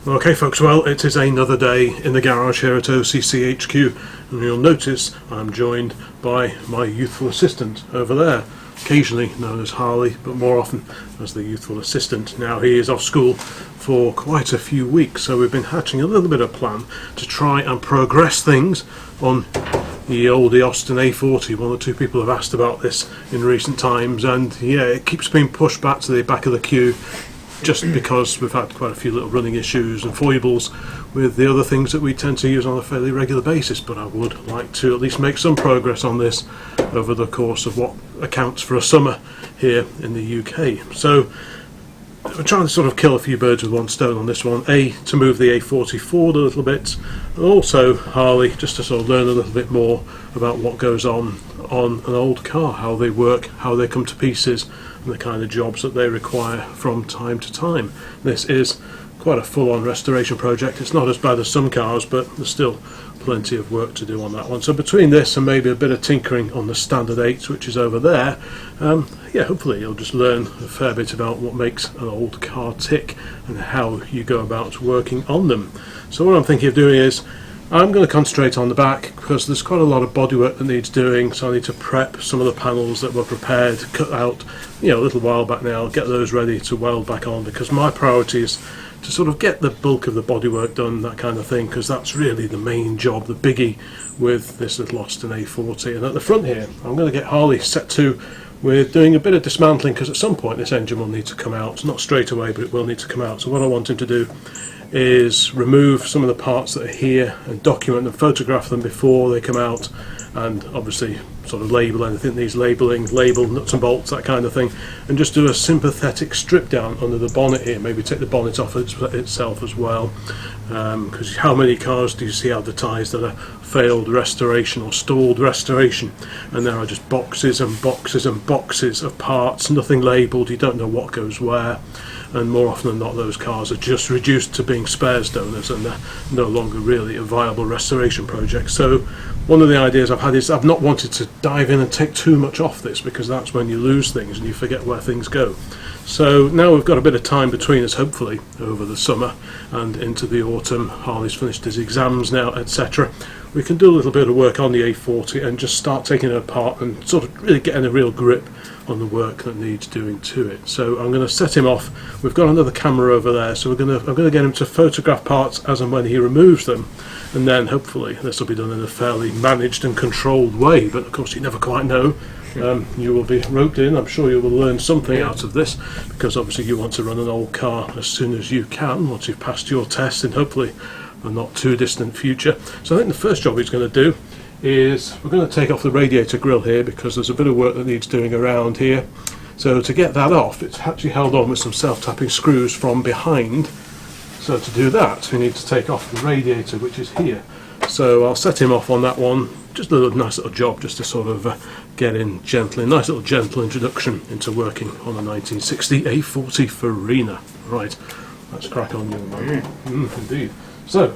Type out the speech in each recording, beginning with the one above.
Okay folks, well it is another day in the garage here at OCCHQ, and you'll notice I'm joined by my youthful assistant over there, occasionally known as Harley, but more often as the youthful assistant. Now he is off school for quite a few weeks, so we've been hatching a little bit of plan to try and progress things on the old Austin A40. One or two people have asked about this in recent times, and yeah, it keeps being pushed back to the back of the queue just because we've had quite a few little running issues and foibles with the other things that we tend to use on a fairly regular basis. But I would like to at least make some progress on this over the course of what accounts for a summer here in the UK. So we're trying to sort of kill a few birds with one stone on this one. A, to move the A40 forward a little bit, and also Harley, just to sort of learn a little bit more about what goes on an old car, how they work, how they come to pieces, and the kind of jobs that they require from time to time. This is quite a full-on restoration project. It's not as bad as some cars, but there's still plenty of work to do on that one. So between this and maybe a bit of tinkering on the standard 8, which is over there, yeah, hopefully you'll just learn a fair bit about what makes an old car tick and how you go about working on them. So what I'm thinking of doing is I'm going to concentrate on the back because there's quite a lot of bodywork that needs doing, so I need to prep some of the panels that were prepared, cut out, you know, a little while back now, get those ready to weld back on, because my priority is to sort of get the bulk of the bodywork done, that kind of thing, because that's really the main job, the biggie with this little Austin A40. And at the front here, I'm going to get Harley set to with doing a bit of dismantling, because at some point this engine will need to come out, not straight away, but it will need to come out. So what I want him to do is remove some of the parts that are here and document them, photograph them before they come out, and obviously sort of label anything that needs labelling, label nuts and bolts, that kind of thing, and just do a sympathetic strip down under the bonnet here, maybe take the bonnet off itself as well, because how many cars do you see advertised that are failed restoration or stalled restoration, and there are just boxes and boxes and boxes of parts, nothing labelled, you don't know what goes where. And more often than not, those cars are just reduced to being spares donors, and they're no longer really a viable restoration project. So one of the ideas I've had is I've not wanted to dive in and take too much off this, because that's when you lose things and you forget where things go. So now we've got a bit of time between us, hopefully over the summer and into the autumn. Harley's finished his exams now, etc. We can do a little bit of work on the A40 and just start taking it apart and sort of really getting a real grip on the work that needs doing to it. So I'm going to set him off. We've got another camera over there, so I'm going to get him to photograph parts as and when he removes them, and then hopefully this will be done in a fairly managed and controlled way. But of course you never quite know. You will be roped in. I'm sure you will learn something out of this, because obviously you want to run an old car as soon as you can once you've passed your test in hopefully a not too distant future. So I think the first job he's going to do is we're going to take off the radiator grill here, because there's a bit of work that needs doing around here. So to get that off, it's actually held on with some self-tapping screws from behind. So to do that, we need to take off the radiator, which is here. So I'll set him off on that one. Just a nice little job just to sort of get in gently. Nice little gentle introduction into working on a 1960 A40 Farina. Right, let's crack on, young man. Indeed. So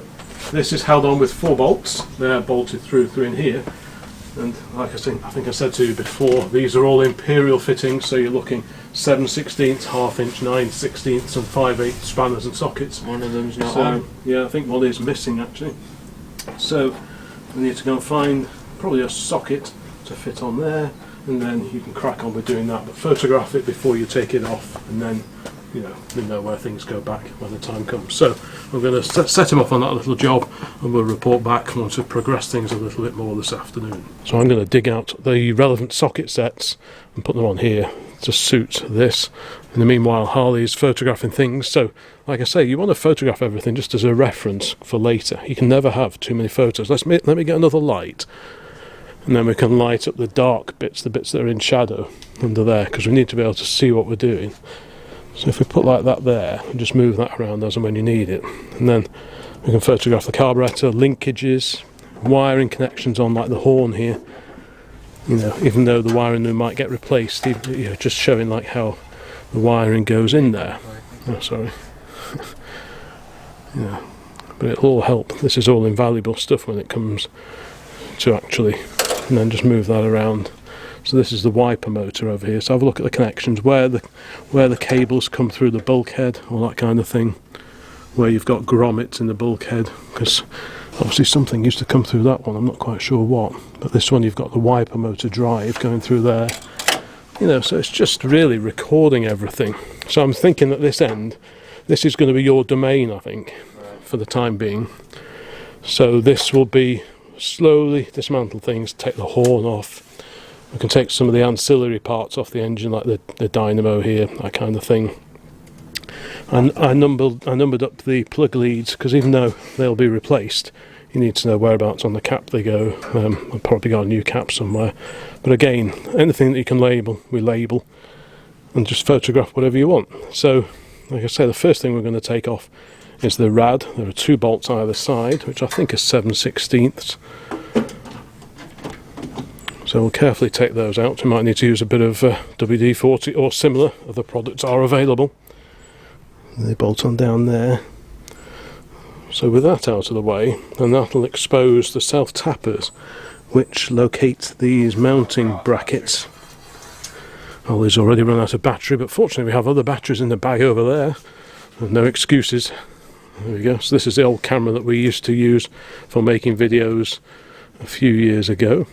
this is held on with 4 bolts. They're bolted through in here, and like I think I said to you before, these are all imperial fittings, so you're looking 7/16, half-inch, 9/16 and 5/8 spanners and sockets. One of them's not on. Yeah, I think one is missing actually. So we need to go and find probably a socket to fit on there, and then you can crack on with doing that, but photograph it before you take it off, and then you know where things go back when the time comes. So I'm going to set him off on that little job, and we'll report back once we've progressed things a little bit more this afternoon. So I'm going to dig out the relevant socket sets and put them on here to suit this. In the meanwhile, Harley's photographing things. So like I say, you want to photograph everything just as a reference for later. You can never have too many photos. Let me get another light, and then we can light up the dark bits, the bits that are in shadow under there, because we need to be able to see what we're doing. So if we put like that there and just move that around as and when you need it, and then we can photograph the carburetor, linkages, wiring connections on like the horn here, you know, even though the wiring might get replaced, you know, just showing like how the wiring goes in there. Oh, sorry. Yeah, but it'll all help. This is all invaluable stuff when it comes to actually, and then just move that around. So this is the wiper motor over here. So have a look at the connections, where the cables come through the bulkhead, all that kind of thing. where you've got grommets in the bulkhead, because obviously something used to come through that one, I'm not quite sure what, but this one you've got the wiper motor drive going through there, you know, so it's just really recording everything. So I'm thinking at this end, this is going to be your domain, I think, for the time being. So this will be slowly dismantle things, take the horn off. We can take some of the ancillary parts off the engine, like the dynamo here, that kind of thing. And I numbered up the plug leads, because even though they'll be replaced, you need to know whereabouts on the cap they go. I've probably got a new cap somewhere. But again, anything that you can label, we label, and just photograph whatever you want. So, like I say, the first thing we're going to take off is the rad. There are 2 bolts either side, which I think are 7/16. So we'll carefully take those out. We might need to use a bit of WD-40 or similar. Other products are available. They bolt on down there. So with that out of the way, then that'll expose the self-tappers, which locate these mounting brackets. Ollie's already run out of battery, but fortunately we have other batteries in the bag over there. No excuses. There we go. So this is the old camera that we used to use for making videos a few years ago.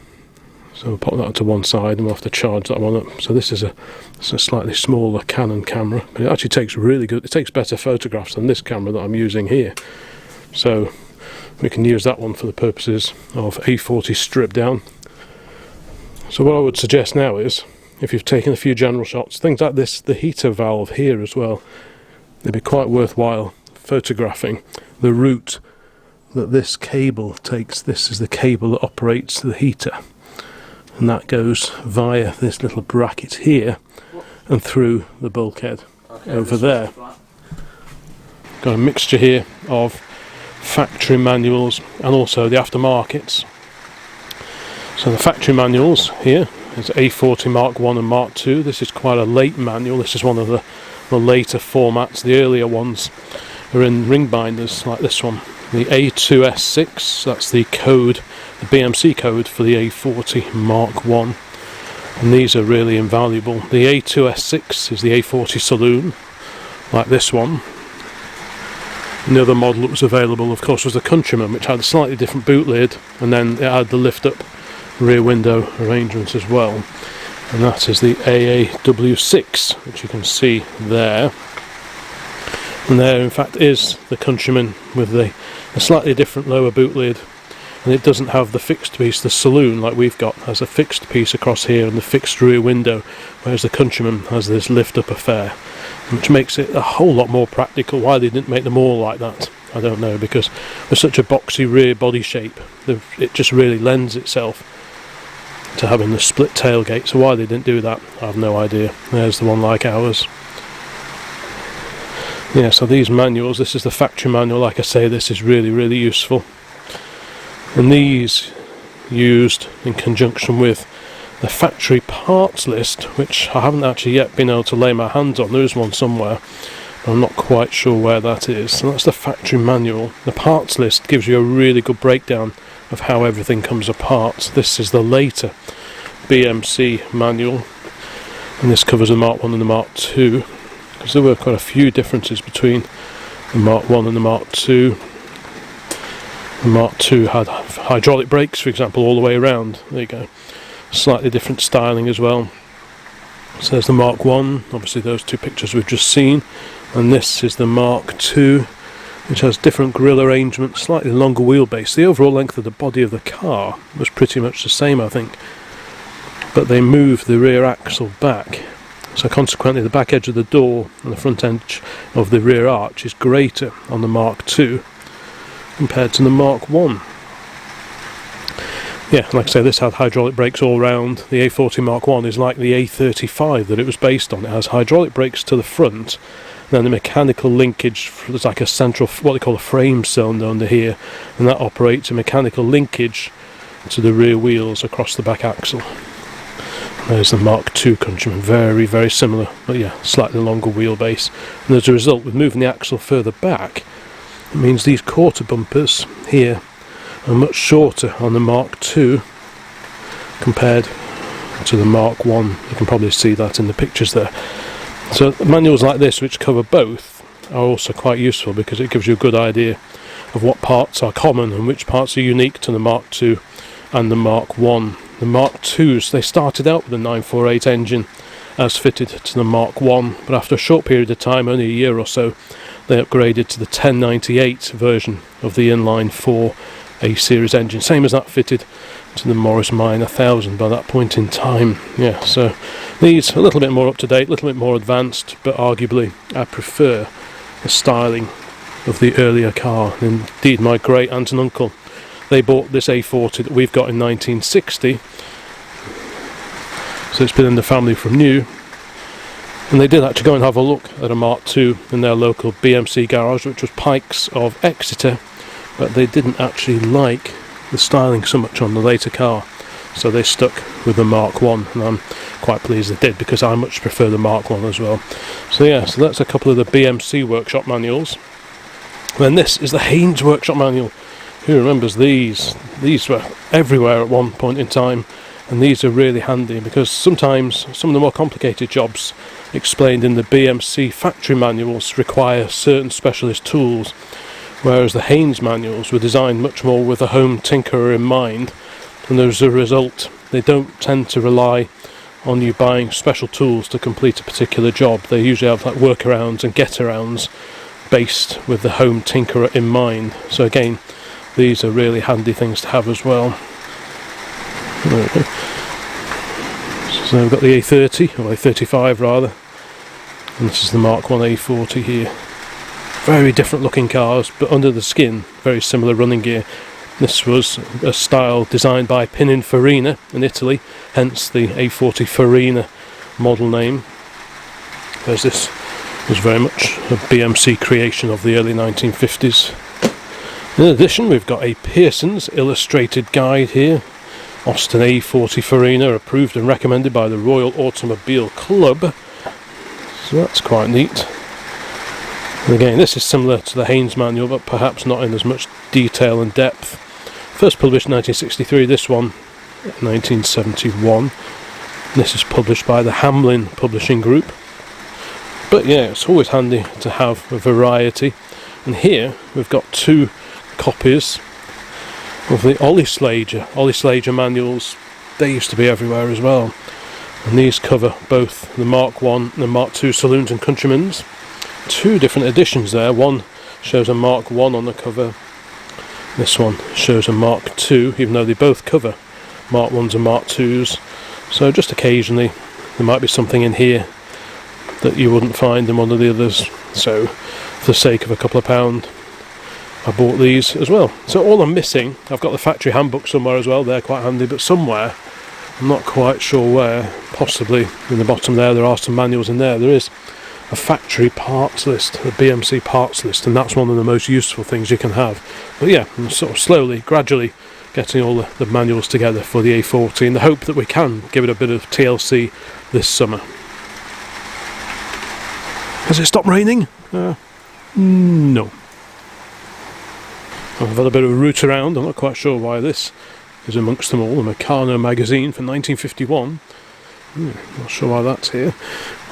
So we'll pop that to one side and we'll have to charge that one up. So this is a slightly smaller Canon camera, but it actually takes it takes better photographs than this camera that I'm using here. So we can use that one for the purposes of A40 strip down. So what I would suggest now is, if you've taken a few general shots, things like this, the heater valve here as well, it'd be quite worthwhile photographing the route that this cable takes. This is the cable that operates the heater, and that goes via this little bracket here and through the bulkhead over there. Got a mixture here of factory manuals and also the aftermarkets. So the factory manuals here is A40 Mark 1 and Mark 2. This is quite a late manual. This is one of the later formats. The earlier ones are in ring binders like this one. The A2S6, that's the code, the BMC code for the A40 Mark 1. And these are really invaluable. The A2S6 is the A40 Saloon, like this one. Another model that was available, of course, was the Countryman, which had a slightly different boot lid, and then it had the lift-up rear window arrangements as well. And that is the AAW6, which you can see there. And there, in fact, is the Countryman with a slightly different lower boot lid, and it doesn't have the fixed piece. The Saloon, like we've got, has a fixed piece across here and the fixed rear window, whereas the Countryman has this lift-up affair, which makes it a whole lot more practical. Why they didn't make them all like that, I don't know, because with such a boxy rear body shape, it just really lends itself to having the split tailgate. So why they didn't do that, I have no idea. There's the one like ours. Yeah, so these manuals, this is the factory manual. Like I say, this is really, really useful. And these used in conjunction with the factory parts list, which I haven't actually yet been able to lay my hands on. There is one somewhere, but I'm not quite sure where that is. So that's the factory manual. The parts list gives you a really good breakdown of how everything comes apart. This is the later BMC manual, and this covers the Mark 1 and the Mark 2, because there were quite a few differences between the Mark 1 and the Mark 2. The Mark 2 had hydraulic brakes, for example, all the way around. There you go. Slightly different styling as well. So there's the Mark 1, obviously those two pictures we've just seen, and this is the Mark 2, which has different grille arrangement, slightly longer wheelbase. The overall length of the body of the car was pretty much the same, I think, but they moved the rear axle back, so consequently the back edge of the door and the front edge of the rear arch is greater on the Mark 2 compared to the Mark 1. Yeah, like I say, this had hydraulic brakes all round. The A40 Mark 1 is like the A35 that it was based on. It has hydraulic brakes to the front, then the mechanical linkage, there's like a central, what they call a frame cylinder under here, and that operates a mechanical linkage to the rear wheels across the back axle. There's the Mark II Countryman, very, very similar, but yeah, slightly longer wheelbase. And as a result, with moving the axle further back, it means these quarter bumpers here are much shorter on the Mark II compared to the Mark 1. You can probably see that in the pictures there. So manuals like this, which cover both, are also quite useful because it gives you a good idea of what parts are common and which parts are unique to the Mark II and the Mark I. The Mark IIs, they started out with the 948 engine as fitted to the Mark I, but after a short period of time, only a year or so, they upgraded to the 1098 version of the inline 4 A-series engine, same as that fitted to the Morris Minor 1000 by that point in time. Yeah, so these a little bit more up to date, a little bit more advanced, but arguably I prefer the styling of the earlier car. Indeed, my great aunt and uncle, they bought this A40 that we've got in 1960, so it's been in the family from new, and they did actually go and have a look at a Mark II in their local BMC garage, which was Pikes of Exeter, but they didn't actually like the styling so much on the later car, so they stuck with the Mark I, and I'm quite pleased they did because I much prefer the Mark I as well. So yeah, so that's a couple of the BMC workshop manuals. Then this is the Haynes workshop manual. Who remembers these? These were everywhere at one point in time, and these are really handy because sometimes some of the more complicated jobs explained in the BMC factory manuals require certain specialist tools, whereas the Haynes manuals were designed much more with a home tinkerer in mind, and as a result they don't tend to rely on you buying special tools to complete a particular job. They usually have like workarounds and get-arounds based with the home tinkerer in mind. So again, these are really handy things to have as well. So we've got the A30, or A35 rather, and this is the Mark I A40 here. Very different looking cars, but under the skin, very similar running gear. This was a style designed by Farina in Italy, hence the A40 Farina model name. Whereas this was very much a BMC creation of the early 1950s. In addition, we've got a Pearson's illustrated guide here. Austin A40 Farina, approved and recommended by the Royal Automobile Club. So that's quite neat. And again, this is similar to the Haynes manual, but perhaps not in as much detail and depth. First published in 1963, this one 1971. This is published by the Hamlin Publishing Group. But yeah, it's always handy to have a variety. And here we've got two copies of the Ollie Slager manuals. They used to be everywhere as well. And these cover both the Mark I and the Mark II saloons and countrymen's. Two different editions there. One shows a Mark I on the cover. This one shows a Mark II, even though they both cover Mark I's and Mark II's. So just occasionally there might be something in here that you wouldn't find in one of the others. So for the sake of a couple of £, I bought these as well. So all I'm missing, I've got the factory handbook somewhere as well. They're quite handy, but somewhere, I'm not quite sure where, possibly in the bottom there are some manuals in there. There is a factory parts list, a BMC parts list, and that's one of the most useful things you can have. But yeah, I'm sort of slowly, gradually getting all the manuals together for the A40 in the hope that we can give it a bit of TLC this summer. Has it stopped raining? No. I've had a bit of a route around. I'm not quite sure why this is amongst them all. The Meccano magazine from 1951. Not sure why that's here,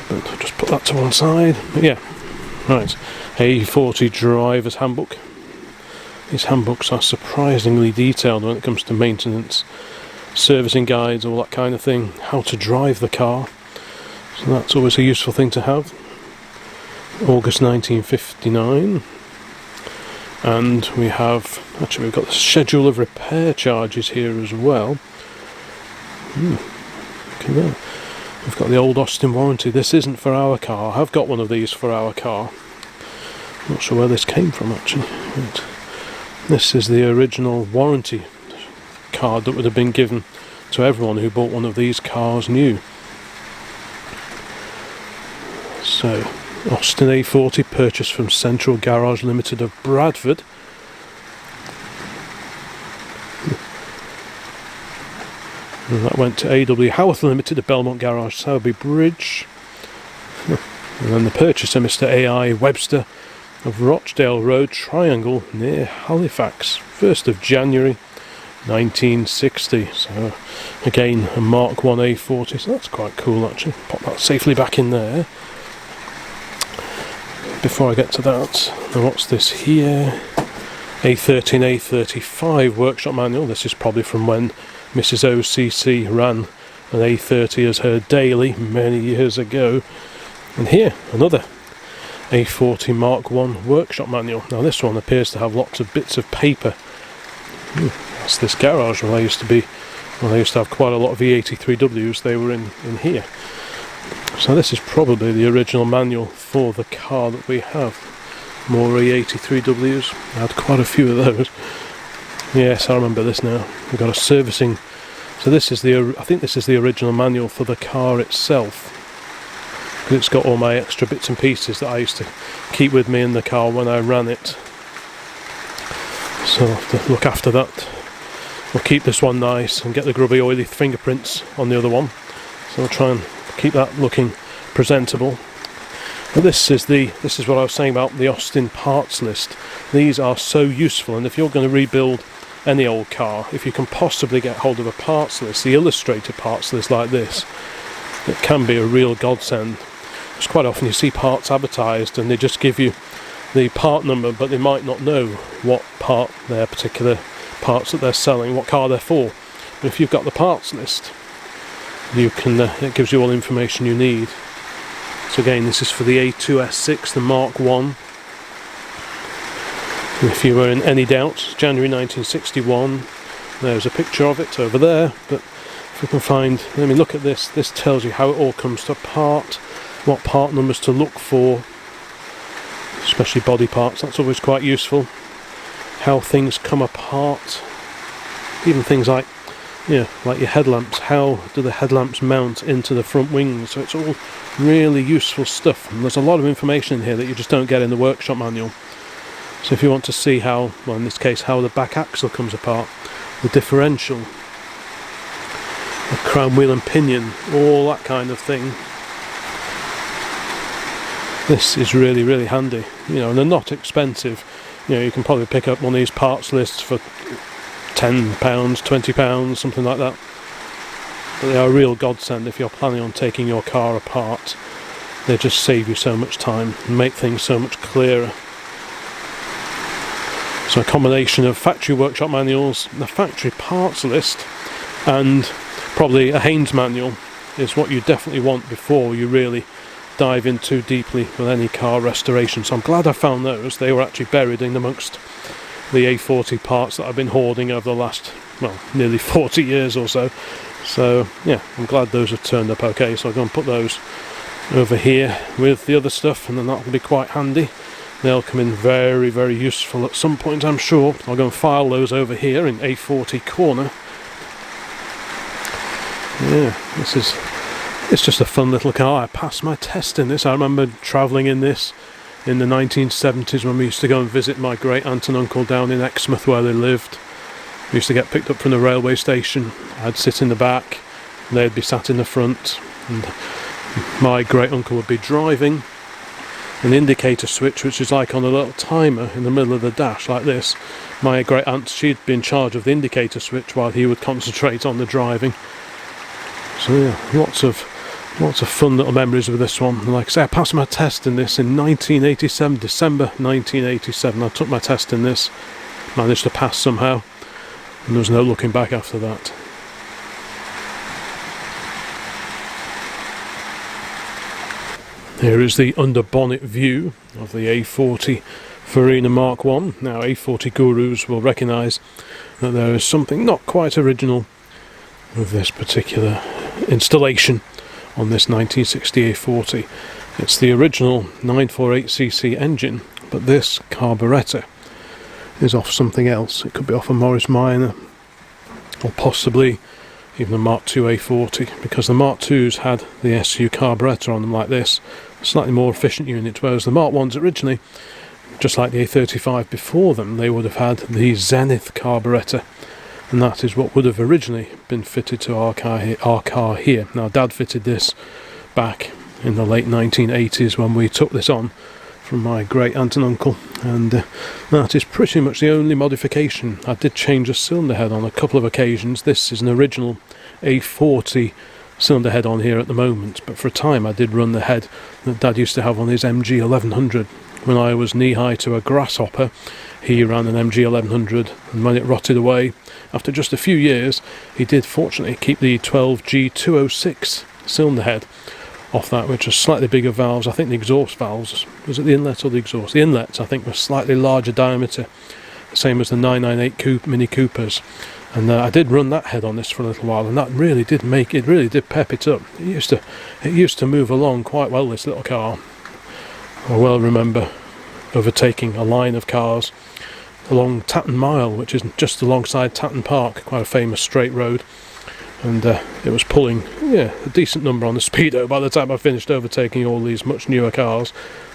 but I'll just put that to one side. But yeah, right. A40 driver's handbook. These handbooks are surprisingly detailed when it comes to maintenance, servicing guides, all that kind of thing. How to drive the car. So that's always a useful thing to have. August 1959. And we have, actually we've got the schedule of repair charges here as well. Look at that. We've got the old Austin warranty. This isn't for our car. I have got one of these for our car. Not sure where this came from actually. Right. This is the original warranty card that would have been given to everyone who bought one of these cars new. So, Austin A40 purchased from Central Garage Limited of Bradford. And that went to AW Howarth Limited of Belmont Garage, Sowerby Bridge. And then the purchaser, Mr. A.I. Webster of Rochdale Road, Triangle, near Halifax, 1st of January 1960. So again, a Mark I A40, so that's quite cool actually. Pop that safely back in there. before I get to that, now what's this here? A30 and A35 workshop manual. This is probably from when Mrs. OCC ran an A30 as her daily many years ago. And here, another A40 Mk1 workshop manual. Now this one appears to have lots of bits of paper. That's this garage where I used to be. Well, I used to have quite a lot of E83Ws. They were in here. So this is probably the original manual for the car that we have. More E83Ws. I had quite a few of those. Yes, I remember this now. We've got a servicing. So this is I think this is the original manual for the car itself. Because it's got all my extra bits and pieces that I used to keep with me in the car when I ran it. So I'll have to look after that. We'll keep this one nice and get the grubby oily fingerprints on the other one. So I'll try and keep that looking presentable. But this is what I was saying about the Austin parts list. These are so useful, and if you're going to rebuild any old car, if you can possibly get hold of a parts list, the illustrated parts list like this, it can be a real godsend. Because quite often you see parts advertised and they just give you the part number, but they might not know what part their particular parts that they're selling, what car they're for. But if you've got the parts list, you can it gives you all the information you need. So again, this is for the A2S6, the Mk1. If you were in any doubt, January 1961. There's a picture of it over there. But if we can find, let me look at this. This tells you how it all comes to part, what part numbers to look for, especially body parts. That's always quite useful. How things come apart, even things like, like your headlamps. How do the headlamps mount into the front wings? So it's all really useful stuff. And there's a lot of information in here that you just don't get in the workshop manual. So if you want to see how, well in this case, how the back axle comes apart, the differential, the crown wheel and pinion, all that kind of thing, this is really, really handy. And they're not expensive. You can probably pick up one of these parts lists for £10, £20, something like that. But they are a real godsend if you're planning on taking your car apart. They just save you so much time and make things so much clearer. So a combination of factory workshop manuals, the factory parts list, and probably a Haynes manual is what you definitely want before you really dive in too deeply with any car restoration. So I'm glad I found those. They were actually buried in amongst the A40 parts that I've been hoarding over the last, nearly 40 years or so. So yeah, I'm glad those have turned up okay. So I'll go and put those over here with the other stuff, and then that will be quite handy. They'll come in very, very useful at some point, I'm sure. I'll go and file those over here in A40 corner. Yeah, it's just a fun little car. I passed my test in this. I remember travelling in this in the 1970s when we used to go and visit my great aunt and uncle down in Exmouth where they lived. We used to get picked up from the railway station. I'd sit in the back, they'd be sat in the front, and my great uncle would be driving. An indicator switch, which is like on a little timer in the middle of the dash like this. My great aunt, she'd be in charge of the indicator switch while he would concentrate on the driving. So yeah, lots of fun little memories with this one. And like I say, I passed my test in this in 1987, December 1987. I took my test in this, managed to pass somehow, and there was no looking back after that. Here is the underbonnet view of the A40 Farina Mk1. Now A40 gurus will recognise that there is something not quite original with this particular installation on this 1960 A40. It's the original 948cc engine, but this carburettor is off something else. It could be off a Morris Minor, or possibly even a Mark II A40, because the Mark IIs had the SU carburettor on them like this, a slightly more efficient unit, whereas the Mark Is originally, just like the A35 before them, they would have had the Zenith carburettor, and that is what would have originally been fitted to our car here. Now Dad fitted this back in the late 1980s when we took this on from my great aunt and uncle, and that is pretty much the only modification. I did change the cylinder head on a couple of occasions. This is an original A40 cylinder head on here at the moment, but for a time I did run the head that Dad used to have on his MG 1100, when I was knee-high to a grasshopper. He ran an MG 1100, and when it rotted away, after just a few years, he did fortunately keep the 12G206 cylinder head off that, which was slightly bigger valves. I think the exhaust valves, was it the inlet or the exhaust? The inlets, I think, were slightly larger diameter, same as the 998 Mini Coopers. And I did run that head on this for a little while, and that really did pep it up. It used to move along quite well, this little car. I well remember overtaking a line of cars along Tatton Mile, which is just alongside Tatton Park, quite a famous straight road, and it was pulling a decent number on the speedo by the time I finished overtaking all these much newer cars.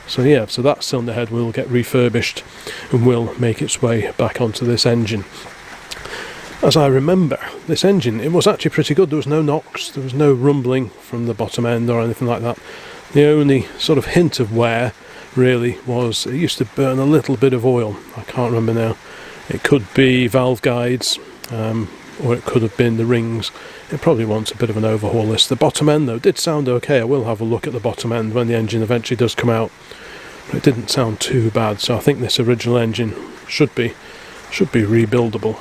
So so that cylinder head will get refurbished and will make its way back onto this engine. As I remember, this engine, it was actually pretty good. There was no knocks, there was no rumbling from the bottom end or anything like that. The only sort of hint of wear really was it used to burn a little bit of oil. I can't remember now. It could be valve guides, or it could have been the rings. It probably wants a bit of an overhaul. The bottom end though did sound okay. I will have a look at the bottom end when the engine eventually does come out, but it didn't sound too bad. So I think this original engine should be rebuildable.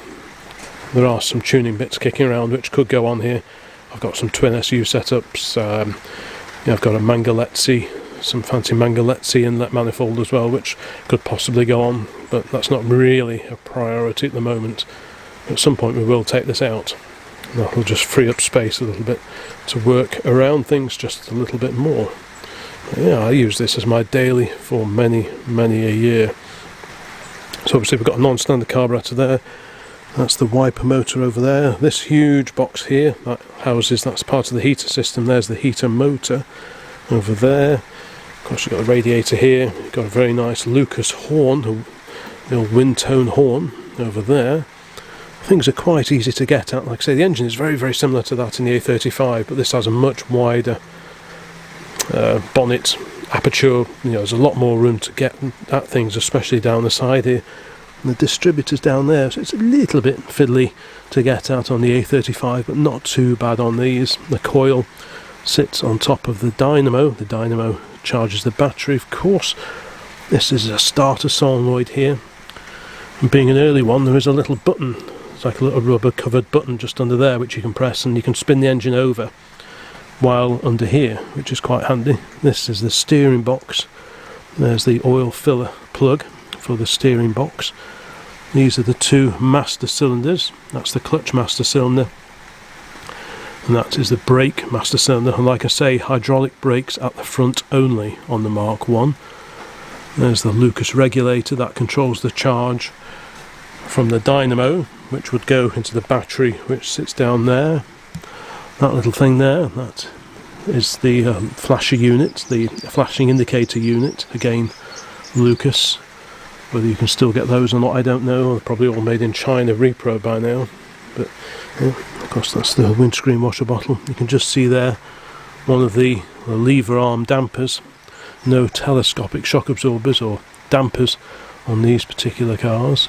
There are some tuning bits kicking around which could go on here. I've got some twin SU setups. I've got a Mangaletzi, some fancy Mangaletzi inlet manifold as well, which could possibly go on, but that's not really a priority at the moment. At some point we will take this out. That'll just free up space a little bit to work around things just a little bit more. I use this as my daily for many a year. So obviously we've got a non-standard carburetor there. That's the wiper motor over there. This huge box here, that's part of the heater system. There's the heater motor over there. Of course, you've got the radiator here. You've got a very nice Lucas horn, the old wind tone horn over there. Things are quite easy to get at. Like I say, the engine is very similar to that in the A35, but this has a much wider bonnet aperture. There's a lot more room to get at things, especially down the side here. And the distributor's down there, so it's a little bit fiddly to get at on the A35, but not too bad on these. The coil sits on top of the dynamo. The dynamo charges the battery, of course. This is a starter solenoid here, and being an early one, there is a little button. It's like a little rubber covered button just under there which you can press, and you can spin the engine over while under here, which is quite handy. This is the steering box. There's the oil filler plug for the steering box. These are the two master cylinders. That's the clutch master cylinder, and that is the brake master cylinder. And like I say, hydraulic brakes at the front only on the Mark 1. There's the Lucas regulator that controls the charge from the dynamo, which would go into the battery, which sits down there. That little thing there, that is the flasher unit, the flashing indicator unit. Again, Lucas. Whether you can still get those or not, I don't know. They're probably all made in China, repro by now. But of course, that's the windscreen washer bottle. You can just see there one of the lever arm dampers. No telescopic shock absorbers or dampers on these particular cars.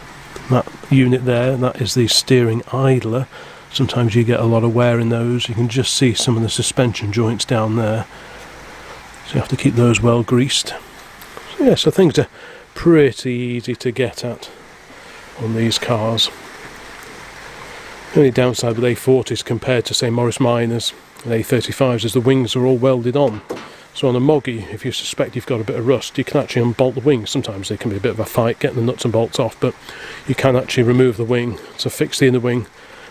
That unit there, that is the steering idler. Sometimes you get a lot of wear in those. You can just see some of the suspension joints down there, so you have to keep those well greased. So things are pretty easy to get at on these cars. The only downside with A40s compared to say Morris Minors and A35s is the wings are all welded on. So on a Moggy, if you suspect you've got a bit of rust, you can actually unbolt the wing. Sometimes they can be a bit of a fight getting the nuts and bolts off, but you can actually remove the wing to fix the inner wing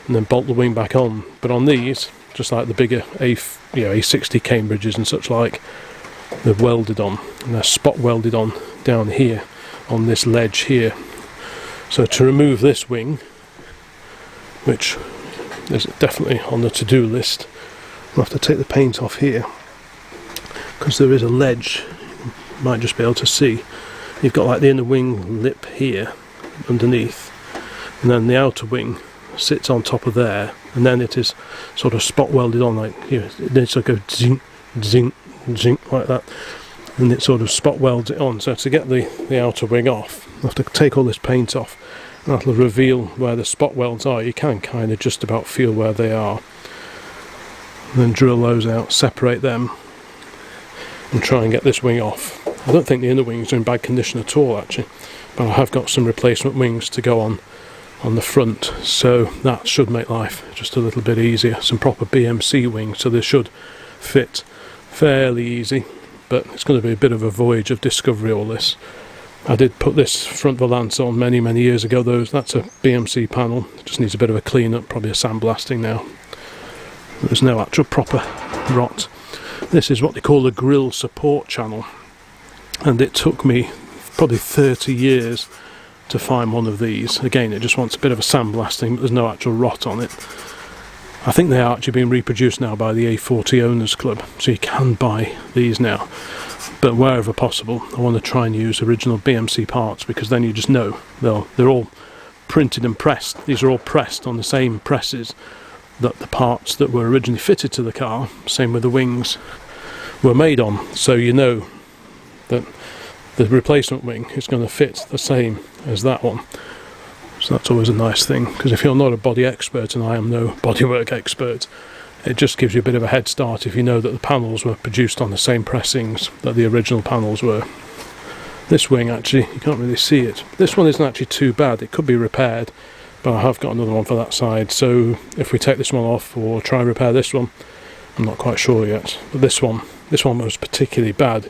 and then bolt the wing back on. But on these, just like the bigger A60 Cambridges and such like, they're welded on, and they're spot welded on down here on this ledge here. So to remove this wing, which is definitely on the to-do list, I'll have to take the paint off here, because there is a ledge. You might just be able to see. You've got like the inner wing lip here underneath, and then the outer wing sits on top of there, and then it is sort of spot welded on, like here. Then it's like a zing, zing, zing, like that, and it sort of spot welds it on. So to get the outer wing off, I have to take all this paint off, and that'll reveal where the spot welds are. You can kind of just about feel where they are, and then drill those out, separate them, and try and get this wing off. I don't think the inner wings are in bad condition at all actually, but I have got some replacement wings to go on the front, so that should make life just a little bit easier. Some proper BMC wings, so this should fit fairly easy, but it's going to be a bit of a voyage of discovery, all this. I did put this front valance on many years ago. That's a BMC panel, it just needs a bit of a clean up, probably a sandblasting now. There's no actual proper rot. This is what they call a grill support channel, and it took me probably 30 years to find one of these. Again, it just wants a bit of a sandblasting, but there's no actual rot on it. I think they are actually being reproduced now by the A40 Owners Club, so you can buy these now. But wherever possible, I want to try and use original BMC parts, because then you just know they're all printed and pressed. These are all pressed on the same presses that the parts that were originally fitted to the car, same with the wings, were made on. So you know that the replacement wing is going to fit the same as that one. So that's always a nice thing, because if you're not a body expert, and I am no bodywork expert, it just gives you a bit of a head start if you know that the panels were produced on the same pressings that the original panels were. This wing, actually, you can't really see it. This one isn't actually too bad, it could be repaired, but I have got another one for that side, so if we take this one off or try and repair this one, I'm not quite sure yet. But this one was particularly bad.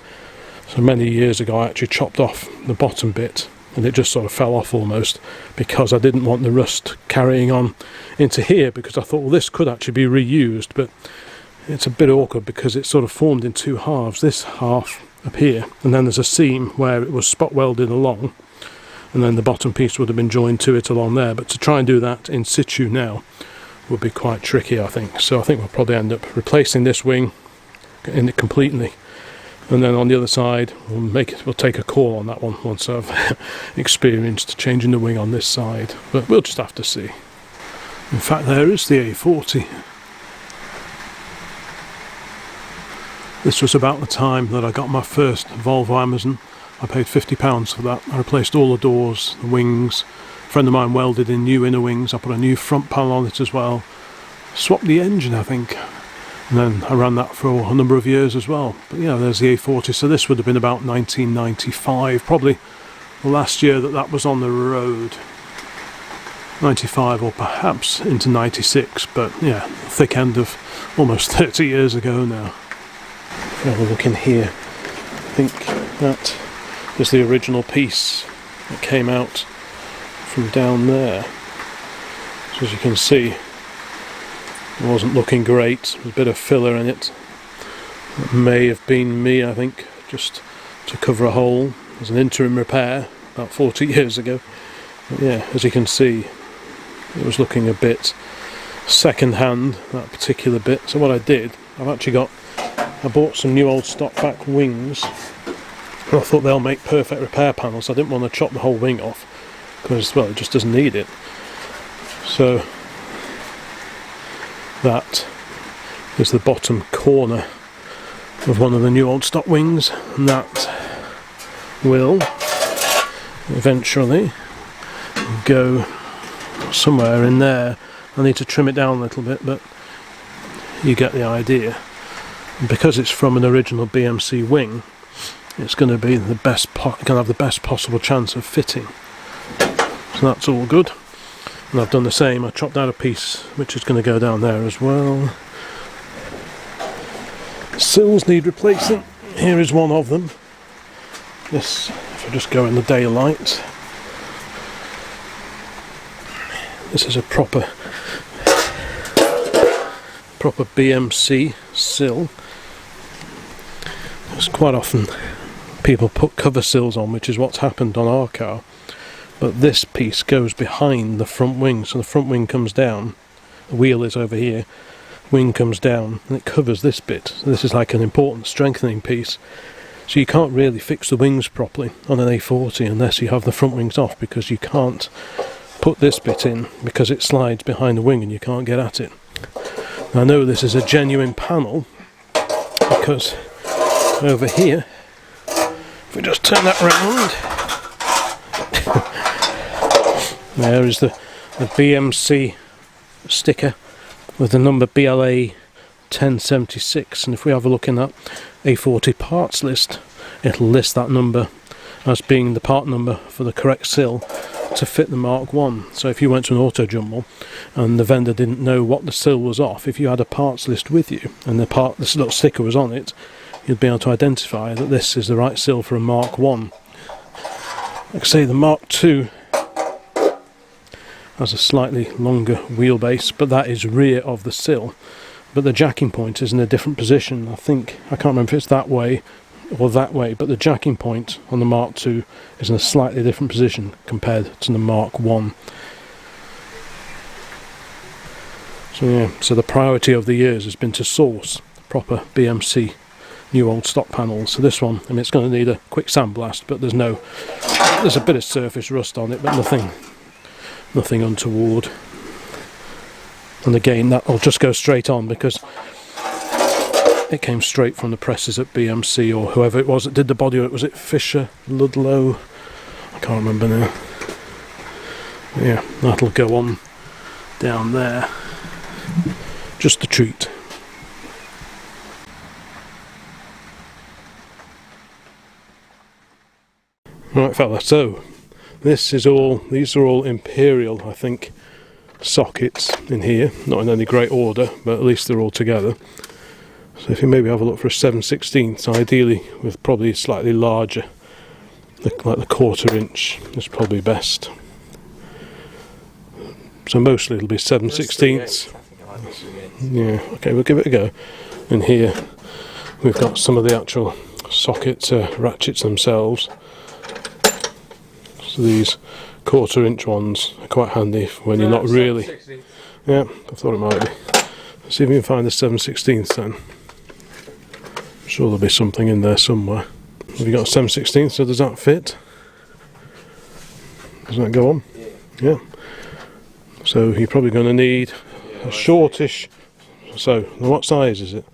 So many years ago I actually chopped off the bottom bit, and it just sort of fell off almost, because I didn't want the rust carrying on into here, because I thought, well, this could actually be reused, but it's a bit awkward because it's sort of formed in two halves. This half up here, and then there's a seam where it was spot welded along, and then the bottom piece would have been joined to it along there. But to try and do that in situ now would be quite tricky, I think. So I think we'll probably end up replacing this wing in it completely, and then on the other side we'll take a call on that one once I've experienced changing the wing on this side, but we'll just have to see. In fact, there is the A40. This was about the time that I got my first Volvo Amazon. I paid £50 for that. I replaced all the doors, the wings. A friend of mine welded in new inner wings. I put a new front panel on it as well. Swapped the engine, I think. And then I ran that for a number of years as well. But yeah, there's the A40. So this would have been about 1995, probably the last year that was on the road. 95 or perhaps into 96, but yeah, thick end of almost 30 years ago now. If you have a look in here, I think that is the original piece that came out from down there. So as you can see, it wasn't looking great. There's a bit of filler in it. It may have been me, I think, just to cover a hole. There's an interim repair about 40 years ago. But yeah, as you can see, it was looking a bit second hand, that particular bit. So what I did, I bought some new old stock back wings, and I thought they'll make perfect repair panels. I didn't want to chop the whole wing off because, well, it just doesn't need it. So that is the bottom corner of one of the new old stock wings, and that will eventually go somewhere in there. I need to trim it down a little bit, but you get the idea. And because it's from an original BMC wing, it's going to be the best. Going to have the best possible chance of fitting. So that's all good. And I've done the same. I chopped out a piece which is going to go down there as well. Sills need replacing. Here is one of them. This, if I just go in the daylight. This is a proper BMC sill. Because quite often people put cover sills on, which is what's happened on our car. But this piece goes behind the front wing, so the front wing comes down, the wheel is over here, wing comes down, and it covers this bit. So this is like an important strengthening piece. So you can't really fix the wings properly on an A40 unless you have the front wings off, because you can't put this bit in because it slides behind the wing and you can't get at it. Now, I know this is a genuine panel because over here, if we just turn that round, there is the BMC sticker with the number BLA 1076, and if we have a look in that A40 parts list, it'll list that number as being the part number for the correct sill to fit the Mk1. So if you went to an auto jumble and the vendor didn't know what the sill was off, if you had a parts list with you and this little sticker was on it, you'd be able to identify that this is the right sill for a Mk1. Like I say, the Mk2 has a slightly longer wheelbase, but that is rear of the sill. But the jacking point is in a different position. I can't remember if it's that way or that way, but the jacking point on the Mk2 is in a slightly different position compared to the Mk1. So yeah, so the priority of the years has been to source proper BMC new old stock panels. So this one, I mean, it's going to need a quick sandblast, but there's a bit of surface rust on it, but nothing untoward. And again, that'll just go straight on because it came straight from the presses at BMC or whoever it was that did the bodywork. Was it Fisher, Ludlow? I can't remember now. Yeah, that'll go on down there. Just a treat. Right, fella, so these are all Imperial, I think, sockets in here. Not in any great order, but at least they're all together. So if you maybe have a look for a 7/16, ideally with probably slightly larger, like the 1/4 inch is probably best. So mostly it'll be 7/16. Yeah, okay, we'll give it a go. And here we've got some of the actual socket ratchets themselves. So these 1/4 inch ones are quite handy when you're not really... Yeah, I thought it might be. Let's see if we can find the 7/16 then. I'm sure there'll be something in there somewhere. Have you got a 7/16, so does that fit? Does that go on? Yeah. So you're probably going to need a shortish... So, what size is it?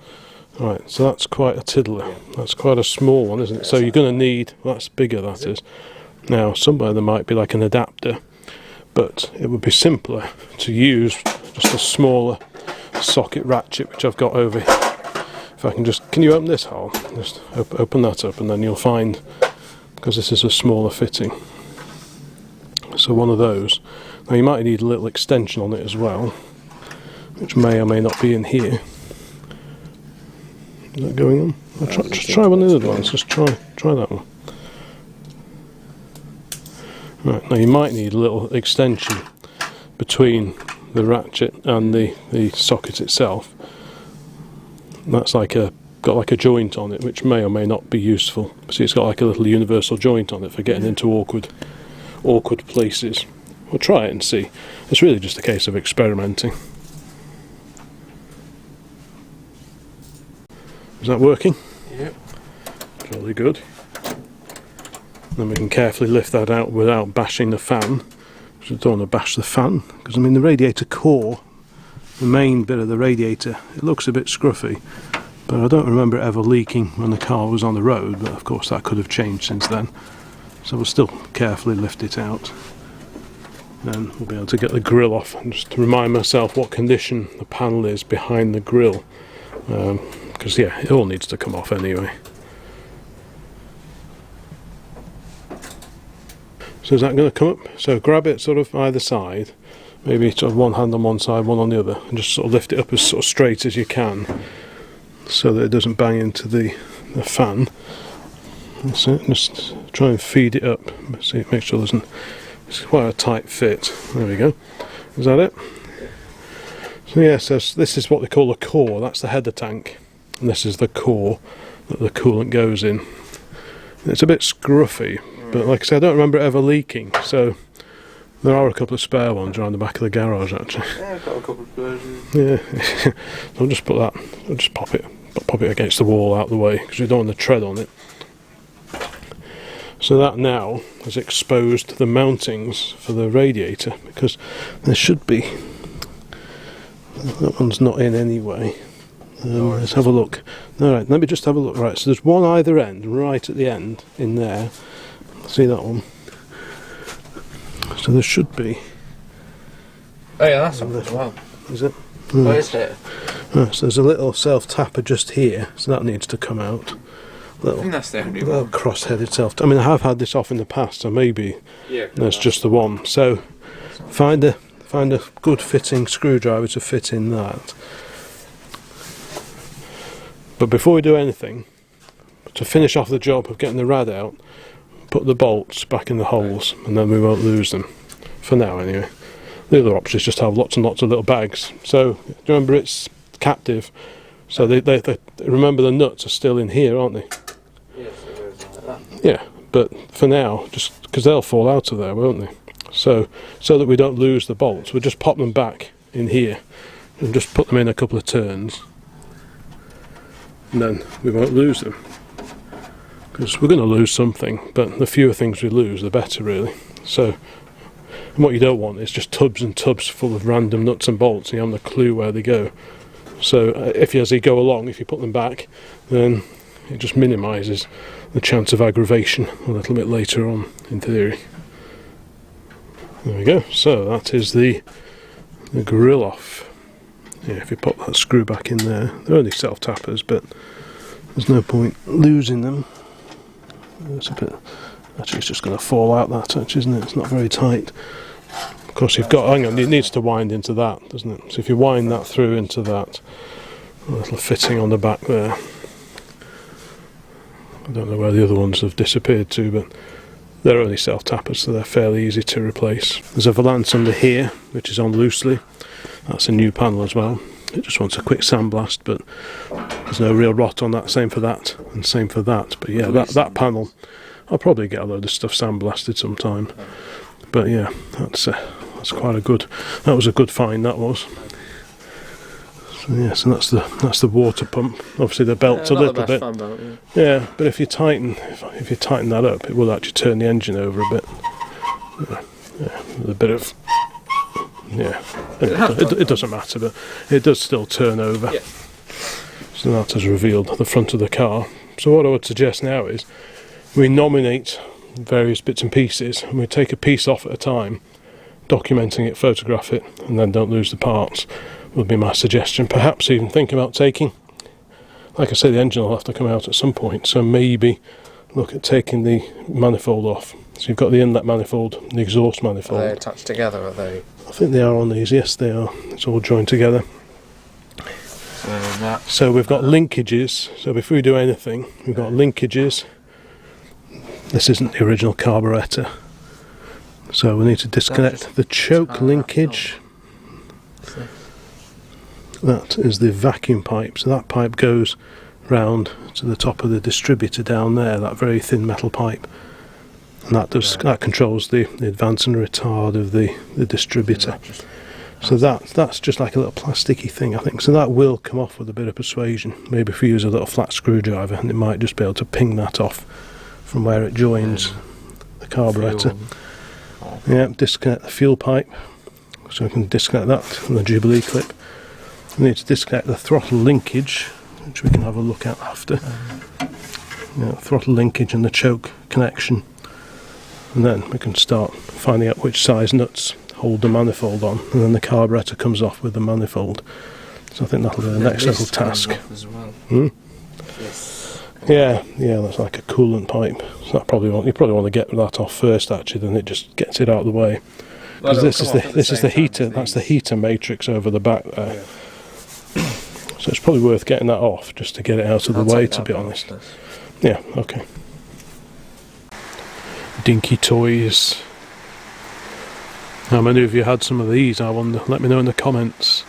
Right, so that's quite a tiddler. That's quite a small one, isn't it? So you're going to need... Well, that's bigger, that is. Now, somewhere there might be like an adapter, but it would be simpler to use just a smaller socket ratchet, which I've got over here. If I can just... Can you open this hole? Just open that up, and then you'll find... Because this is a smaller fitting. So one of those. Now, you might need a little extension on it as well, which may or may not be in here. Is that going on? Just try one of the other ones. Just try that one. Right, now you might need a little extension between the ratchet and the socket itself. That's got like a joint on it, which may or may not be useful. See, it's got like a little universal joint on it for getting into awkward places. We'll try it and see. It's really just a case of experimenting. Is that working? Yep. Jolly good. Then we can carefully lift that out without bashing the fan. Because I don't want to bash the fan, because I mean the radiator core, the main bit of the radiator, it looks a bit scruffy, but I don't remember it ever leaking when the car was on the road, but of course that could have changed since then. So we'll still carefully lift it out. Then we'll be able to get the grill off and just to remind myself what condition the panel is behind the grill. Because yeah, it all needs to come off anyway. So is that going to come up? So grab it sort of either side, maybe sort of one hand on one side, one on the other, and just sort of lift it up as sort of straight as you can, so that it doesn't bang into the fan. That's it. Just try and feed it up. See, make sure it's quite a tight fit. There we go. Is that it? So yeah, so this is what they call a core. That's the header tank, and this is the core that the coolant goes in. It's a bit scruffy. But like I said, I don't remember it ever leaking, so there are a couple of spare ones around the back of the garage actually. Yeah, I've got a couple of versions. Yeah, I'll just put that, I'll just pop it against the wall out of the way, because we don't want to tread on it. So that now has exposed the mountings for the radiator, because there should be, that one's not in anyway. Let's have a look. Alright, let me just have a look. Right, so there's one either end, right at the end, in there. See that one? So there should be. Oh yeah, that's one as well. Is it? Oh, is it? Right, so there's a little self-tapper just here, so that needs to come out. I think that's the only little one. cross-headed self. I mean, I have had this off in the past, so maybe there's just the one. So find a good fitting screwdriver to fit in that. But before we do anything, to finish off the job of getting the rad out, put the bolts back in the holes, and then we won't lose them. For now, anyway. The other option is just have lots and lots of little bags. So, do you remember it's captive? So they remember the nuts are still in here, aren't they? Yes, it goes like that. Yeah, but for now, just because they'll fall out of there, won't they? So that we don't lose the bolts, we'll just pop them back in here and just put them in a couple of turns, and then we won't lose them. Because we're going to lose something, but the fewer things we lose, the better, really. So, and what you don't want is just tubs and tubs full of random nuts and bolts, and you haven't a clue where they go. So, as you go along, if you put them back, then it just minimises the chance of aggravation a little bit later on, in theory. There we go. So that is the grill off. Yeah, if you pop that screw back in there, they're only self-tappers, but there's no point losing them. It's a bit. Actually, it's just going to fall out that touch, isn't it? It's not very tight. Of course, you've got. Hang on, it needs to wind into that, doesn't it? So if you wind that through into that, a little fitting on the back there. I don't know where the other ones have disappeared to, but they're only self-tappers, so they're fairly easy to replace. There's a valance under here, which is on loosely. That's a new panel as well. It just wants a quick sandblast, but there's no real rot on that. Same for that, and same for that. But yeah, that panel, I'll probably get a load of stuff sandblasted sometime. But yeah, that's quite a good. That was a good find. That was. So yeah, so that's the water pump. Obviously the belt's a little bit. Belt, yeah, but if you tighten that up, it will actually turn the engine over a bit. Yeah, with a bit of. Yeah, it doesn't matter, but it does still turn over. Yeah. So that has revealed the front of the car. So what I would suggest now is we nominate various bits and pieces, and we take a piece off at a time, documenting it, photograph it, and then don't lose the parts. Would be my suggestion. Perhaps even think about taking, like I say, the engine will have to come out at some point, so maybe look at taking the manifold off. So you've got the inlet manifold and the exhaust manifold. Are they attached together, are they? I think they are on these, yes they are. It's all joined together. So we've got linkages, so before we do anything, we've got linkages. This isn't the original carburettor. So we need to disconnect the choke linkage. That is the vacuum pipe, so that pipe goes round to the top of the distributor down there, that very thin metal pipe, and that controls the advance and retard of the distributor. So that's just like a little plasticky thing, I think. So that will come off with a bit of persuasion. Maybe if you use a little flat screwdriver, and it might just be able to ping that off from where it joins the carburettor. Yeah, disconnect the fuel pipe, so we can disconnect that from the Jubilee clip. We need to disconnect the throttle linkage, which we can have a look at after. Yeah, throttle linkage and the choke connection, and then we can start finding out which size nuts hold the manifold on, and then the carburettor comes off with the manifold. So I think that'll be the next little task. As well. Yes. Yeah, that's like a coolant pipe. So that you probably want to get that off first, actually, then it just gets it out of the way. Because this is the heater. That's the heater matrix over the back there. Yeah. So it's probably worth getting that off just to get it out of the way, to be honest. Yeah, okay. Dinky toys. How many of you had some of these? I wonder. Let me know in the comments.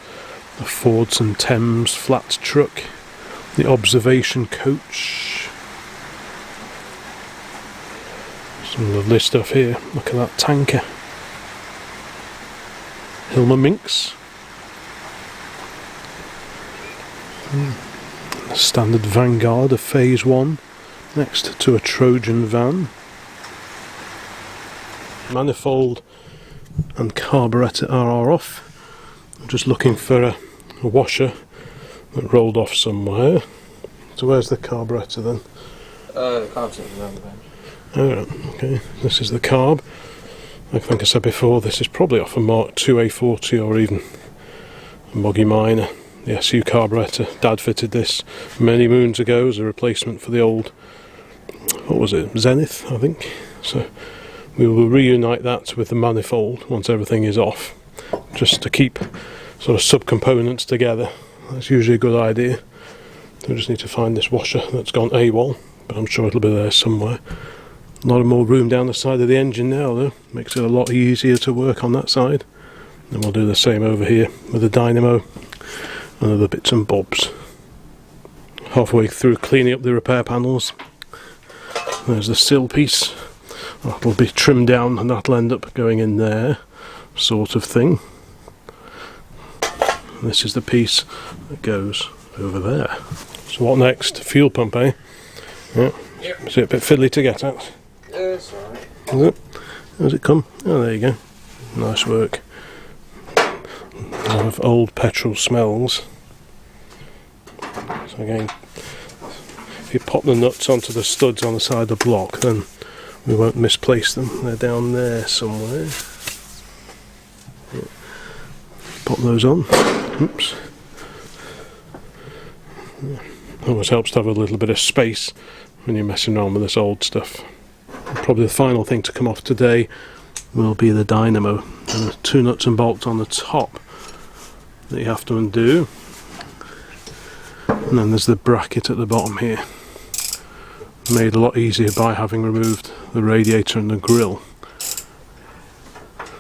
The Fords and Thames flat truck. The observation coach. Some lovely stuff here. Look at that tanker. Hilmer Minks. The standard Vanguard of Phase 1 next to a Trojan van. Manifold and carburettor are off. I'm just looking for a washer that rolled off somewhere. So where's the carburettor then? The carburettor's around the bench. Oh, okay. This is the carb. I think I said before, this is probably off a Mark II A40 or even a Moggy Minor. The SU carburettor. Dad fitted this many moons ago as a replacement for the old what was it, Zenith, I think. So we will reunite that with the manifold once everything is off, just to keep sort of subcomponents together. That's usually a good idea. We just need to find this washer that's gone AWOL, but I'm sure it'll be there somewhere. A lot more room down the side of the engine now though, makes it a lot easier to work on that side. And we'll do the same over here with the dynamo and other bits and bobs. Halfway through cleaning up the repair panels. There's the sill piece. That'll be trimmed down and that'll end up going in there, sort of thing. And this is the piece that goes over there. So what next? Fuel pump, eh? Yeah. Yep. Is it a bit fiddly to get at? It's alright. Is it? How's it come? Oh, there you go. Nice work. A lot of old petrol smells. So again, if you pop the nuts onto the studs on the side of the block, then we won't misplace them. They're down there somewhere. Yeah. Pop those on. Oops. Yeah. Always helps to have a little bit of space when you're messing around with this old stuff. And probably the final thing to come off today will be the dynamo and the 2 nuts and bolts on the top that you have to undo. And then there's the bracket at the bottom here, made a lot easier by having removed the radiator and the grill.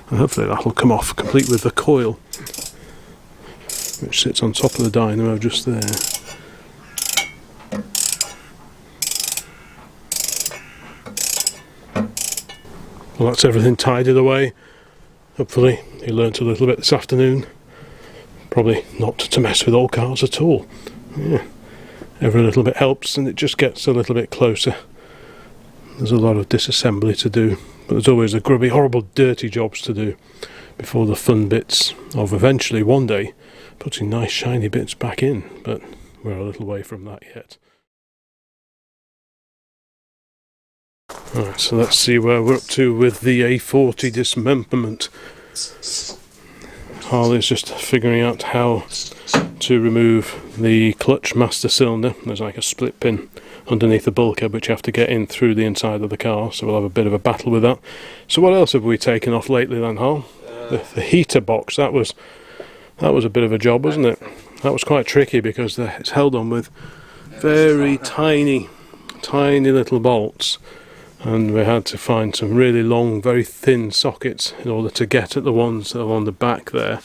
And hopefully that'll come off complete with the coil, which sits on top of the dynamo just there. Well, that's everything tidied away. Hopefully you learnt a little bit this afternoon. Probably not to mess with old cars at all. Yeah. Every little bit helps and it just gets a little bit closer. There's a lot of disassembly to do, but there's always the grubby, horrible, dirty jobs to do before the fun bits of eventually one day putting nice shiny bits back in, but we're a little way from that yet. Alright, so let's see where we're up to with the A40 dismemberment. Harley's just figuring out how to remove the clutch master cylinder. There's like a split pin underneath the bulkhead which you have to get in through the inside of the car, so we'll have a bit of a battle with that. So what else have we taken off lately then, Harl? The heater box, that was a bit of a job, wasn't it? That was quite tricky because it's held on with very tiny little bolts, and we had to find some really long, very thin sockets in order to get at the ones that are on the back there.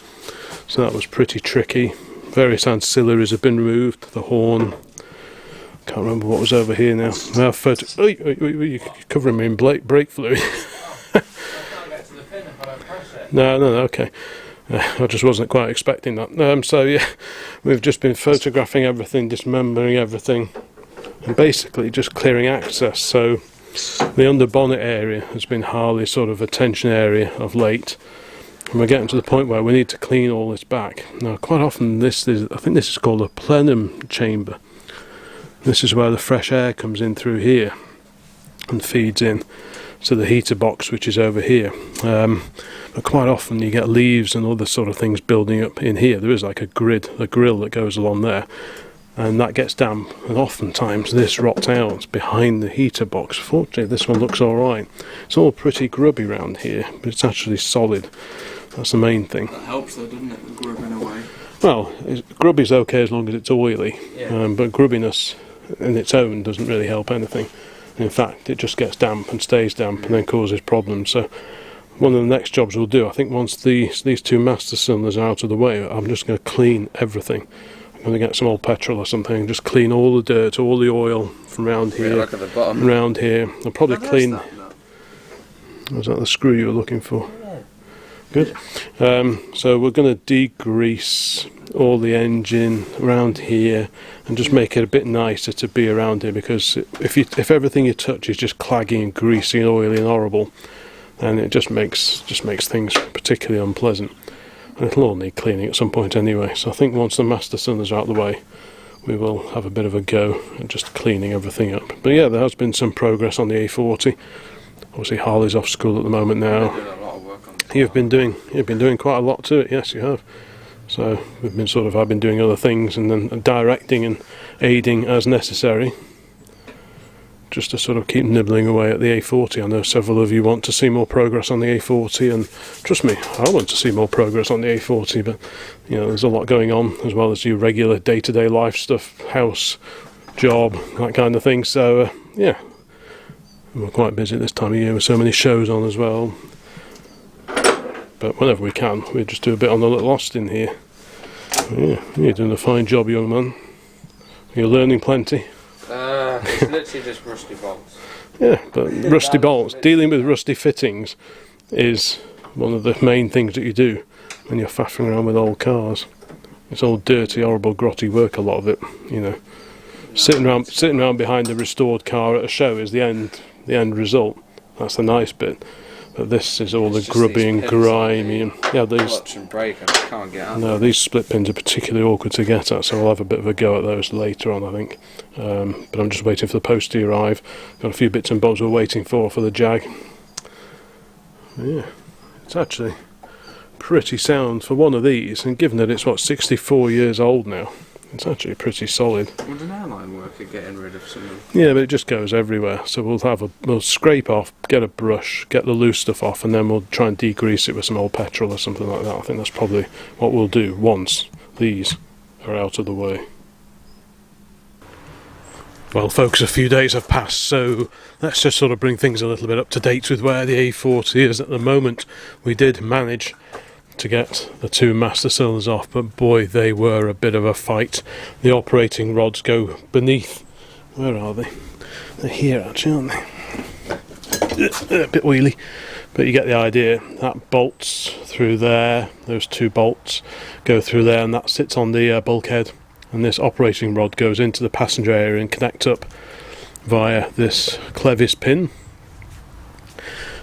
So that was pretty tricky. Various ancillaries have been removed, the horn. Can't remember what was over here now. Now you're covering me in brake fluid. No, okay. I just wasn't quite expecting that. So yeah, we've just been photographing everything, dismembering everything, and basically just clearing access. So the underbonnet area has been Harley's sort of attention area of late, and we're getting to the point where we need to clean all this back. Now quite often I think this is called a plenum chamber. This is where the fresh air comes in through here and feeds in to the heater box, which is over here. But quite often you get leaves and other sort of things building up in here. There is like a grill that goes along there, and that gets damp, and oftentimes this rots out behind the heater box. Fortunately this one looks alright. It's all pretty grubby around here, but it's actually solid. That's the main thing. That helps though, doesn't it, grubbing away? Well, grubby's okay as long as it's oily, yeah. But grubbiness in its own doesn't really help anything. In fact, it just gets damp and stays damp and then causes problems. So one of the next jobs we'll do, I think once these 2 master cylinders are out of the way, I'm just going to clean everything. I'm going to get some old petrol or something and just clean all the dirt, all the oil from around here, look at the bottom. around here. I'll probably clean... Was that the screw you were looking for? Yeah. Good. So we're going to degrease all the engine around here and just make it a bit nicer to be around here, because if everything you touch is just claggy and greasy and oily and horrible, then it just makes things particularly unpleasant. And it'll all need cleaning at some point anyway. So I think once the master cylinders are out of the way, we will have a bit of a go at just cleaning everything up. But yeah, there has been some progress on the A40. Obviously Harley's off school at the moment now. You've been doing quite a lot to it, yes you have. So I've been doing other things and then directing and aiding as necessary. just to sort of keep nibbling away at the A40. I know several of you want to see more progress on the A40, and trust me, I want to see more progress on the A40, but you know, there's a lot going on, as well as your regular day-to-day life stuff, house, job, that kind of thing. So yeah, we're quite busy this time of year with so many shows on as well. But whenever we can, we just do a bit on the little Austin here. Yeah, you're doing a fine job, young man. You're learning plenty. It's literally just rusty bolts. Yeah, but rusty bolts, dealing with rusty fittings is one of the main things that you do when you're faffing around with old cars. It's all dirty, horrible, grotty work, a lot of it, you know. Sitting around behind a restored car at a show is the end result. That's the nice bit. But this is all the grubby and grimy, and yeah, these. Clutch and brake, I just can't get out. No, these split pins are particularly awkward to get at, so I'll have a bit of a go at those later on, I think. But I'm just waiting for the post to arrive. Got a few bits and bobs we're waiting for the Jag. Yeah, it's actually pretty sound for one of these, and given that it's 64 years old now, it's actually pretty solid. Would an airline work at getting rid of some of... Yeah, but it just goes everywhere. So we'll scrape off, get a brush, get the loose stuff off, and then we'll try and degrease it with some old petrol or something like that. I think that's probably what we'll do once these are out of the way. Well, folks, a few days have passed, so let's just sort of bring things a little bit up to date with where the A40 is at the moment. We did manage to get the two master cylinders off, but boy, they were a bit of a fight. The operating rods go beneath. Where are they? They're here actually, aren't they? A bit wheelie, but you get the idea. That bolts through there, those two bolts go through there, and that sits on the bulkhead, and this operating rod goes into the passenger area and connects up via this clevis pin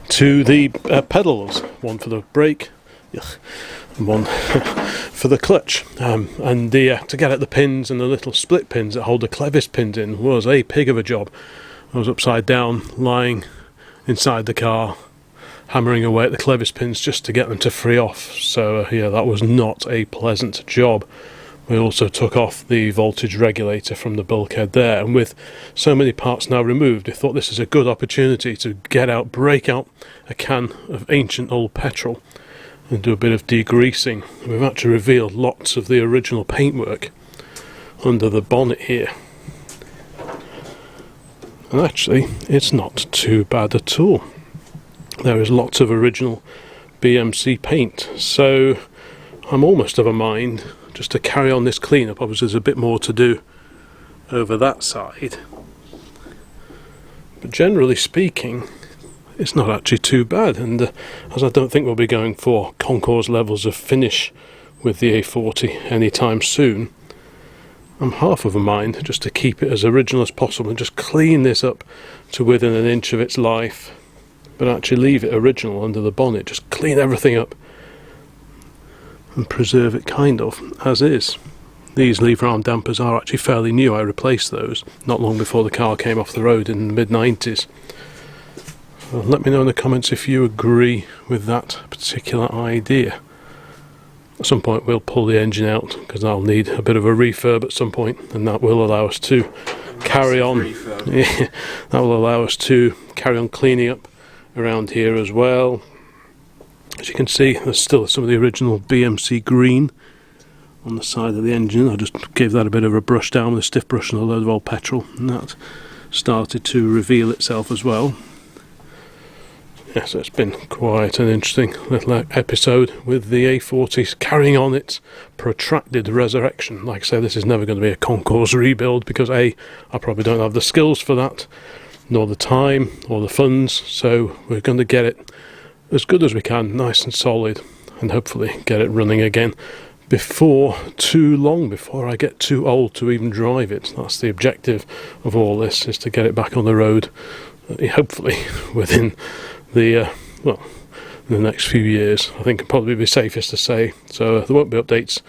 to the pedals, one for the brake, one for the clutch, and to get at the pins and the little split pins that hold the clevis pins in was a pig of a job. I was upside down lying inside the car hammering away at the clevis pins just to get them to free off, so yeah, that was not a pleasant job. We also took off the voltage regulator from the bulkhead there, and with so many parts now removed, we thought this is a good opportunity to break out a can of ancient old petrol and do a bit of degreasing. We've actually revealed lots of the original paintwork under the bonnet here, and actually it's not too bad at all. There is lots of original BMC paint, so I'm almost of a mind just to carry on this cleanup. Obviously there's a bit more to do over that side, but generally speaking it's not actually too bad, and as I don't think we'll be going for concours levels of finish with the A40 anytime soon, I'm half of a mind just to keep it as original as possible and just clean this up to within an inch of its life, but actually leave it original under the bonnet, just clean everything up and preserve it kind of as is. These lever arm dampers are actually fairly new. I replaced those not long before the car came off the road in the mid-90s. So let me know in the comments if you agree with that particular idea. At some point we'll pull the engine out because I'll need a bit of a refurb at some point, and that will allow us to carry on. Yeah, that will allow us to carry on cleaning up around here as well. As you can see, there's still some of the original BMC green on the side of the engine. I just gave that a bit of a brush down with a stiff brush and a load of old petrol, and that started to reveal itself as well. Yeah, so it's been quite an interesting little episode with the A40 carrying on its protracted resurrection. Like I say, this is never going to be a concours rebuild because A, I probably don't have the skills for that, nor the time or the funds, so we're going to get it as good as we can, nice and solid, and hopefully get it running again before too long, before I get too old to even drive it. That's the objective of all this, is to get it back on the road, hopefully within the in the next few years. I think it'd probably be safest to say. So there won't be updates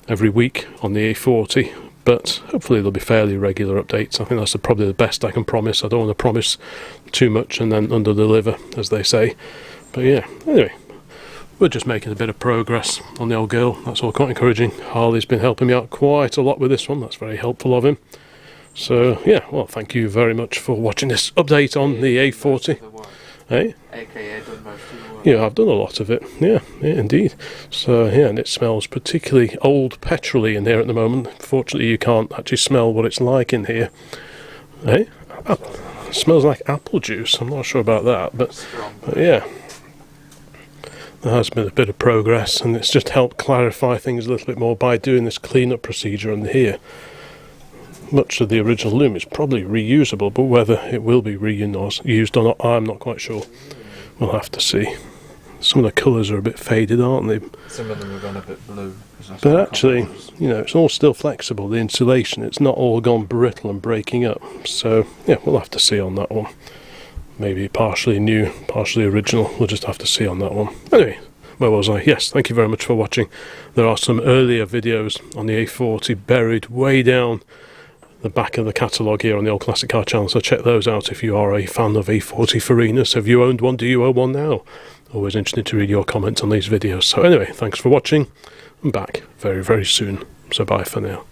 every week on the A40, but hopefully there'll be fairly regular updates. I think that's probably the best I can promise. I don't want to promise too much and then under-deliver, as they say. But yeah, anyway, we're just making a bit of progress on the old girl. That's all quite encouraging. Harley's been helping me out quite a lot with this one. That's very helpful of him. So yeah, well, thank you very much for watching this update on the A40. Hey? AKA done most of the work. Yeah, I've done a lot of it. Yeah, indeed. So yeah, and it smells particularly old petrol-y in here at the moment. Fortunately, you can't actually smell what it's like in here. Hey? It smells like apple juice. I'm not sure about that, but yeah. There has been a bit of progress, and it's just helped clarify things a little bit more by doing this clean-up procedure under here. Much of the original loom is probably reusable, but whether it will be reused or not, I'm not quite sure. We'll have to see. Some of the colours are a bit faded, aren't they? Some of them have gone a bit blue. But actually, you know, it's all still flexible, the insulation. It's not all gone brittle and breaking up. So, yeah, we'll have to see on that one. Maybe partially new, partially original. We'll just have to see on that one. Anyway, where was I? Yes, thank you very much for watching. There are some earlier videos on the A40 buried way down the back of the catalogue here on the Old Classic Car channel, so check those out if you are a fan of A40 Farinas. Have you owned one? Do you own one now? Always interested to read your comments on these videos. So anyway, thanks for watching. I'm back very, very soon. So bye for now.